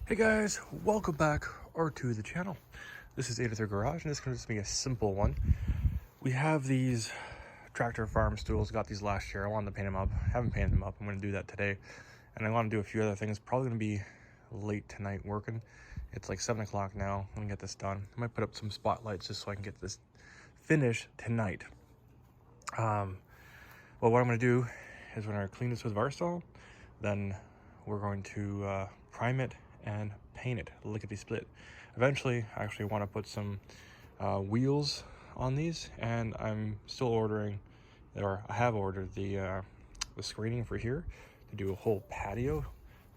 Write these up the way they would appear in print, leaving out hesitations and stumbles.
Hey guys, welcome back or to the channel. This is 83 Garage and it's going to just be a simple one. We have these tractor farm stools, got these last year. I wanted to paint them up. Haven't painted them up. I'm going to do that today. And I want to do a few other things. Probably going to be late tonight working. It's like 7 o'clock now. I'm going to get this done. I might put up some spotlights just so I can get this finished tonight. Well, what I'm going to do is we're going to clean this with Varsol. Then we're going to prime it and paint it lickety split. Eventually I actually want to put some wheels on these, and I'm still ordering, or I have ordered the screening for here to do a whole patio,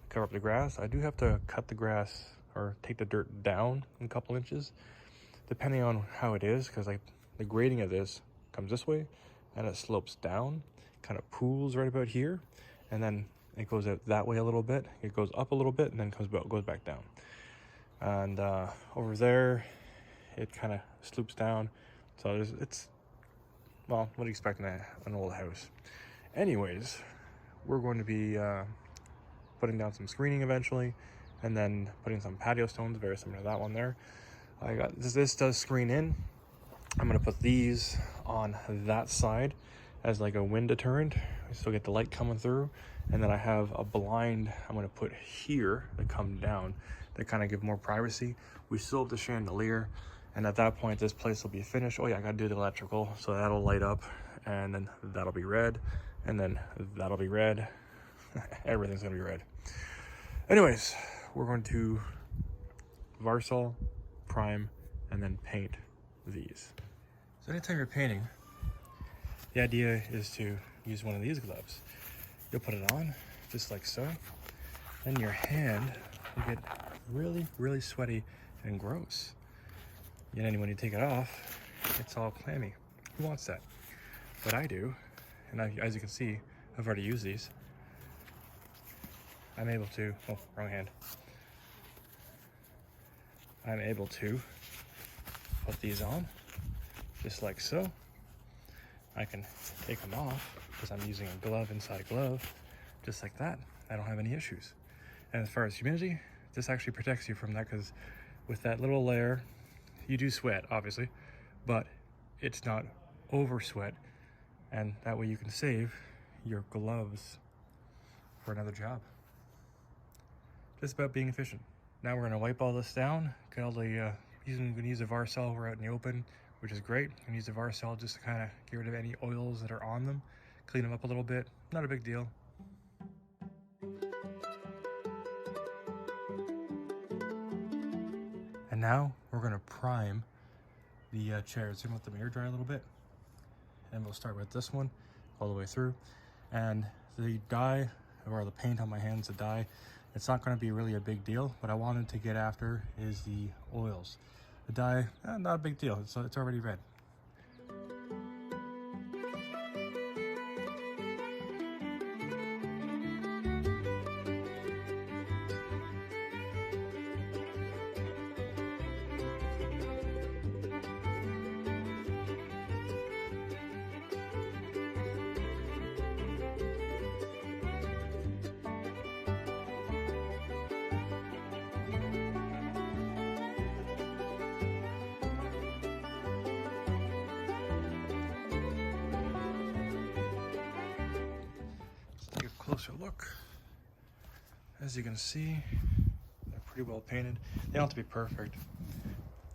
cover up the grass. I do have to cut the grass or take the dirt down a couple inches depending on how it is, because like the grading of this comes this way and it slopes down, kind of pools right about here, and then it goes out that way a little bit, it goes up a little bit, and then goes back down. And over there, it kind of slopes down. So it's, well, what do you expect in an old house? Anyways, we're going to be putting down some screening eventually, and then putting some patio stones, very similar to that one there. I got this does screen in. I'm going to put these on that side as like a wind deterrent. We still get the light coming through. And then I have a blind I'm going to put here that come down to kind of give more privacy. We still have the chandelier. And at that point, this place will be finished. Oh yeah, I got to do the electrical. So that'll light up, and then that'll be red, and then that'll be red. Everything's going to be red. Anyways, we're going to Varsol, prime, and then paint these. So anytime you're painting, the idea is to use one of these gloves. You'll put it on, just like so. Then your hand will get really, really sweaty and gross. And then when you take it off, it's all clammy. Who wants that? But I do, and as you can see, I've already used these. I'm able to, oh, wrong hand. I'm able to put these on, just like so. I can take them off because I'm using a glove inside a glove, just like that. I don't have any issues. And as far as humidity, this actually protects you from that, because with that little layer, you do sweat, obviously, but it's not over sweat. And that way you can save your gloves for another job. Just about being efficient. Now we're gonna wipe all this down. Get all the, we're gonna use a Varsol. We're out in the open, which is great. I'm gonna use the Varsol just to kind of get rid of any oils that are on them, clean them up a little bit. Not a big deal. And now we're gonna prime the chairs. We're gonna let them air dry a little bit. And we'll start with this one all the way through. And the dye, or the paint on my hands, the dye, it's not gonna be really a big deal. What I wanted to get after is the oils. The dye, not a big deal, it's already red. Closer look. As you can see, they're pretty well painted. They don't have to be perfect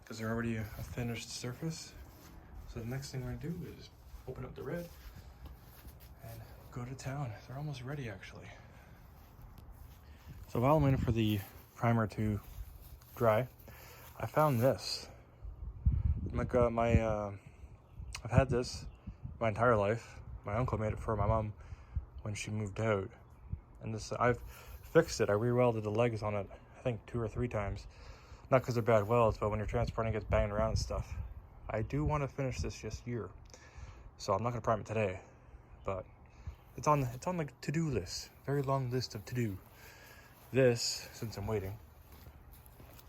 because they're already a finished surface. So the next thing we're gonna do is open up the red and go to town. They're almost ready, actually. So while I'm waiting for the primer to dry, I found this. I've had this my entire life. My uncle made it for my mom when she moved out, and this, I've fixed it. I re-welded the legs on it, I think 2 or 3 times. Not because they're bad welds, but when you're transporting, it gets banged around and stuff. I do want to finish this year, so I'm not going to prime it today, but it's on the to-do list. Very long list of to-do. This, since I'm waiting,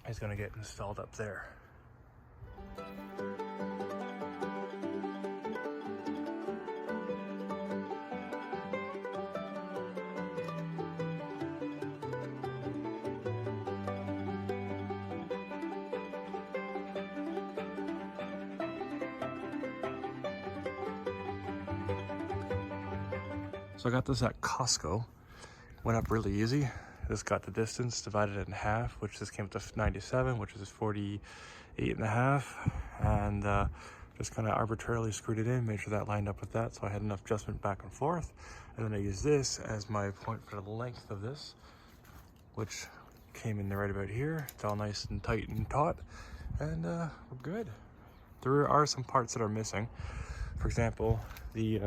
is going to get installed up there. So I got this at Costco. Went up really easy. Just got the distance, divided it in half, which just came up to 97, which is 48 and a half. And just kind of arbitrarily screwed it in, made sure that lined up with that. So I had enough adjustment back and forth. And then I used this as my point for the length of this, which came in right about here. It's all nice and tight and taut. And we're good. There are some parts that are missing. For example, the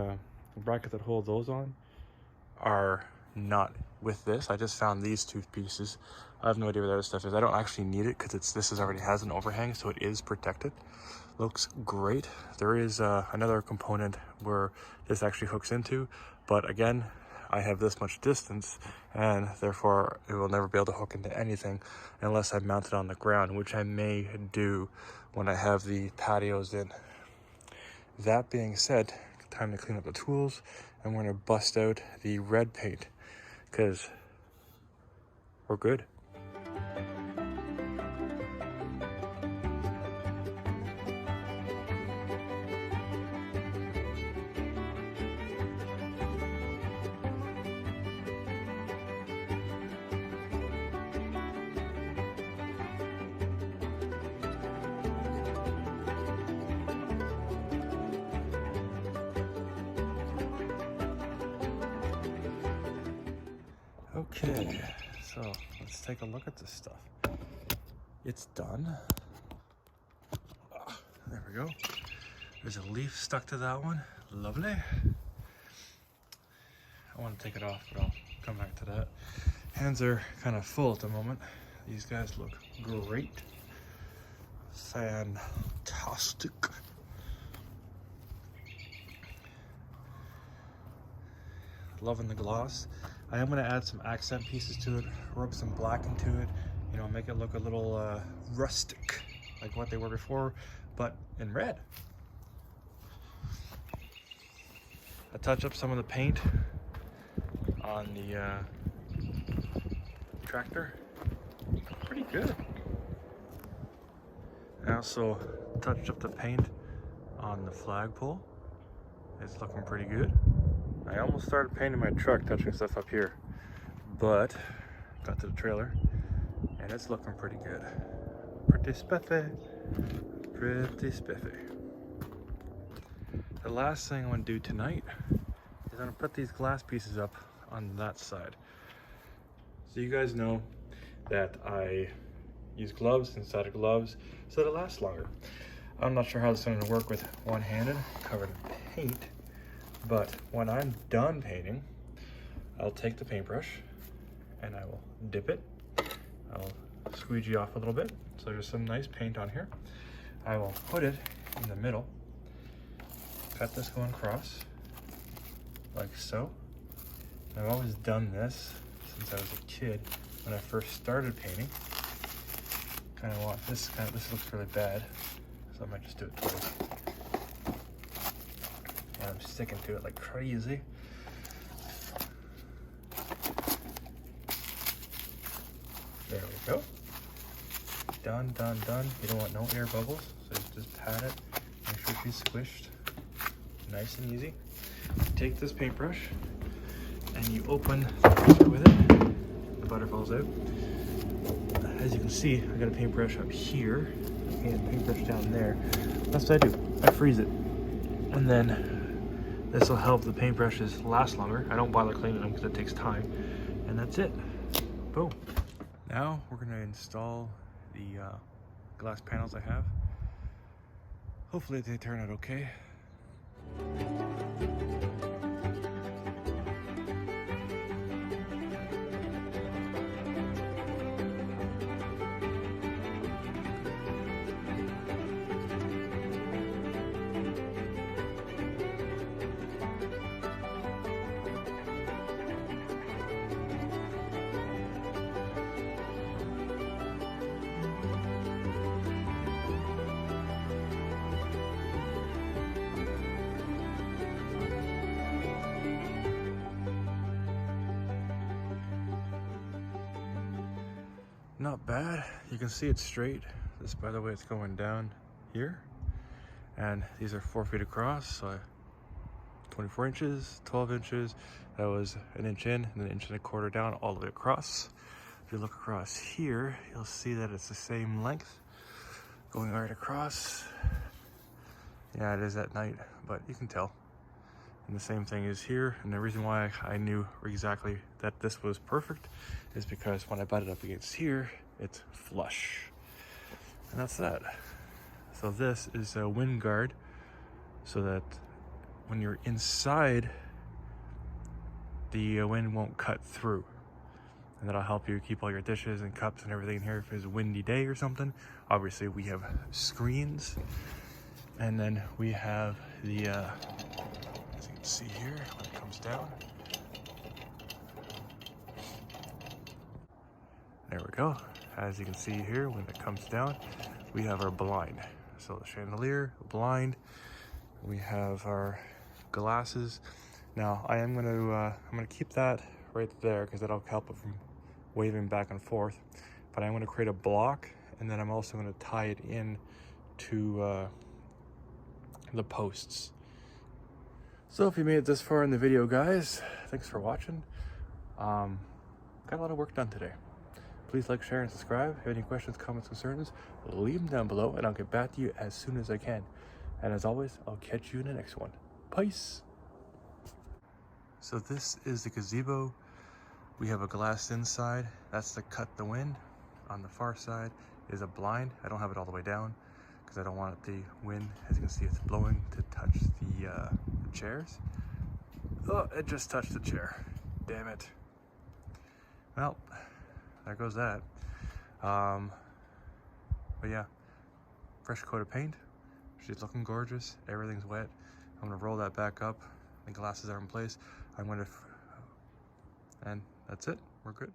bracket that holds those on are not with this. I just found these two pieces. I have no idea what the other stuff is. I don't actually need it because this already has an overhang, so it is protected. Looks great. There is another component where this actually hooks into, but again, I have this much distance, and therefore it will never be able to hook into anything unless I mount it on the ground, which I may do when I have the patios in. That being said, time to clean up the tools, and we're gonna bust out the red paint because we're good. Okay, so let's take a look at this stuff. It's done. There we go. There's a leaf stuck to that one. Lovely. I want to take it off, but I'll come back to that. Hands are kind of full at the moment. These guys look great. Fantastic. Loving the gloss. I am going to add some accent pieces to it, rub some black into it, you know, make it look a little rustic, like what they were before, but in red. I touch up some of the paint on the tractor. Pretty good. I also touched up the paint on the flagpole. It's looking pretty good. I almost started painting my truck, touching stuff up here, but got to the trailer and it's looking pretty good. Pretty spiffy. Pretty spiffy. The last thing I'm gonna do tonight is I'm gonna put these glass pieces up on that side. So you guys know that I use gloves inside of gloves so it lasts longer. I'm not sure how this is gonna work with one-handed, covered in paint. But when I'm done painting, I'll take the paintbrush and I will dip it. I'll squeegee off a little bit. So there's some nice paint on here. I will put it in the middle, cut this going across, like so. I've always done this since I was a kid when I first started painting. Kind of want this, this looks really bad, so I might just do it twice. I'm sticking to it like crazy. There we go. Done, done, done. You don't want no air bubbles, so you just pat it. Make sure she's squished. Nice and easy. Take this paintbrush and you open with it. The butter falls out. As you can see, I got a paintbrush up here and a paintbrush down there. That's what I do. I freeze it. And then this will help the paintbrushes last longer. I don't bother cleaning them because it takes time. And that's it. Boom. Now we're going to install the glass panels I have. Hopefully they turn out okay. Not bad. You can see it's straight. This, by the way, it's going down here. And these are 4 feet across, so 24 inches, 12 inches. That was an inch in and an inch and a quarter down all the way across. If you look across here, you'll see that it's the same length going right across. Yeah, it is at night, but you can tell. And the same thing is here. And the reason why I knew exactly that this was perfect is because when I butt it up against here, it's flush. And that's that. So this is a wind guard so that when you're inside, the wind won't cut through. And that'll help you keep all your dishes and cups and everything in here if it's a windy day or something. Obviously we have screens, and then we have the as you can see here when it comes down, there we go. As you can see here when it comes down, we have our blind. So the chandelier, blind, we have our glasses. Now I'm gonna keep that right there because that'll help it from waving back and forth. But I'm gonna create a block, and then I'm also gonna tie it in to the posts. So if you made it this far in the video, guys, thanks for watching. Got a lot of work done today. Please like, share, and subscribe. If you have any questions, comments, concerns, leave them down below, and I'll get back to you as soon as I can. And as always, I'll catch you in the next one. Peace. So this is the gazebo. We have a glass inside. That's to cut the wind. On the far side is a blind. I don't have it all the way down because I don't want the wind, as you can see, it's blowing, to touch the chairs. Oh, it just touched the chair. Damn it. Well, there goes that. But yeah, fresh coat of paint. She's looking gorgeous. Everything's wet. I'm gonna roll that back up. The glasses are in place. And that's it. We're good.